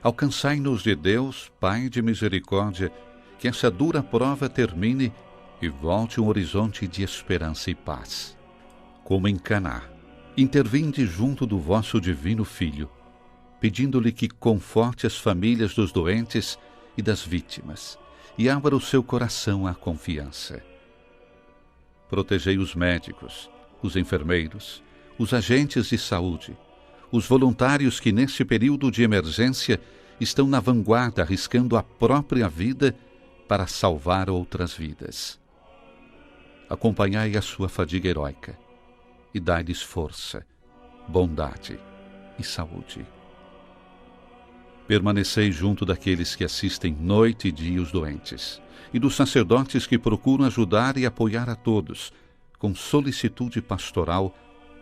alcançai-nos de Deus, Pai de misericórdia, que essa dura prova termine e volte um horizonte de esperança e paz. Como em Caná, intervinde junto do vosso divino Filho, pedindo-lhe que conforte as famílias dos doentes e das vítimas e abra o seu coração à confiança. Protegei os médicos, os enfermeiros, os agentes de saúde, os voluntários que neste período de emergência estão na vanguarda arriscando a própria vida para salvar outras vidas. Acompanhai a sua fadiga heróica e dai-lhes força, bondade e saúde. Permanecei junto daqueles que assistem noite e dia os doentes, e dos sacerdotes que procuram ajudar e apoiar a todos, com solicitude pastoral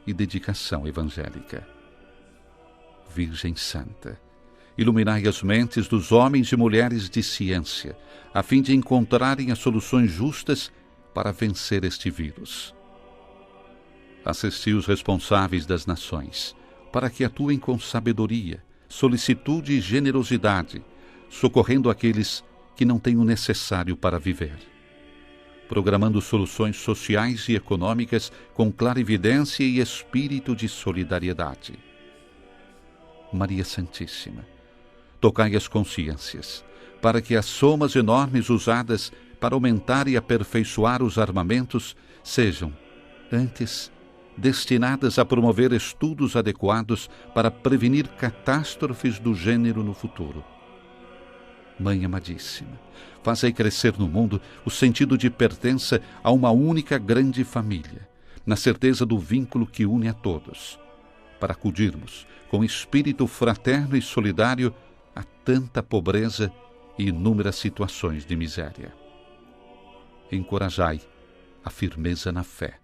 e dedicação evangélica. Virgem Santa, iluminai as mentes dos homens e mulheres de ciência, a fim de encontrarem as soluções justas para vencer este vírus. Assisti os responsáveis das nações, para que atuem com sabedoria, solicitude e generosidade, socorrendo aqueles que não têm o necessário para viver, programando soluções sociais e econômicas com clarividência e espírito de solidariedade. Maria Santíssima, tocai as consciências, para que as somas enormes usadas para aumentar e aperfeiçoar os armamentos sejam, antes, destinadas a promover estudos adequados para prevenir catástrofes do gênero no futuro. Mãe amadíssima, fazei crescer no mundo o sentido de pertença a uma única grande família, na certeza do vínculo que une a todos, para acudirmos com espírito fraterno e solidário a tanta pobreza e inúmeras situações de miséria. Encorajai a firmeza na fé,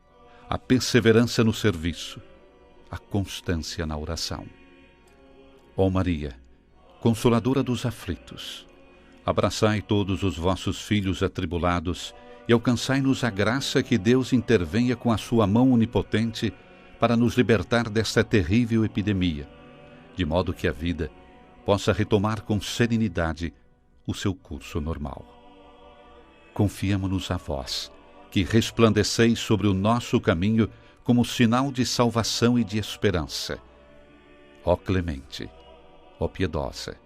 a perseverança no serviço, a constância na oração. Ó Maria, Consoladora dos aflitos, abraçai todos os vossos filhos atribulados e alcançai-nos a graça que Deus intervenha com a sua mão onipotente para nos libertar desta terrível epidemia, de modo que a vida possa retomar com serenidade o seu curso normal. Confiamo-nos a vós, que resplandeceis sobre o nosso caminho como sinal de salvação e de esperança. Ó clemente, ó piedosa,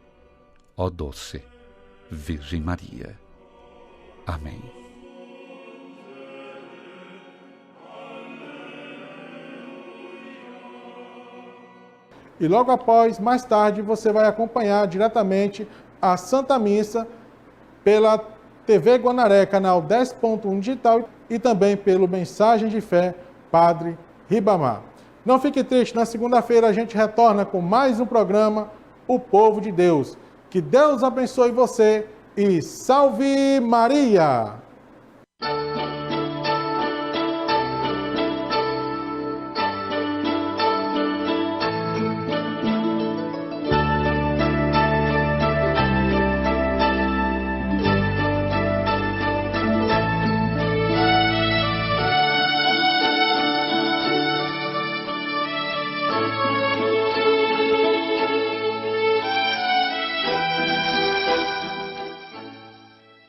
ó doce Virgem Maria. Amém. E logo após, mais tarde, você vai acompanhar diretamente a Santa Missa pela TV Guanaré, canal 10.1 digital e também pelo Mensagem de Fé, Padre Ribamar. Não fique triste, na segunda-feira a gente retorna com mais um programa, O Povo de Deus. Que Deus abençoe você e salve Maria!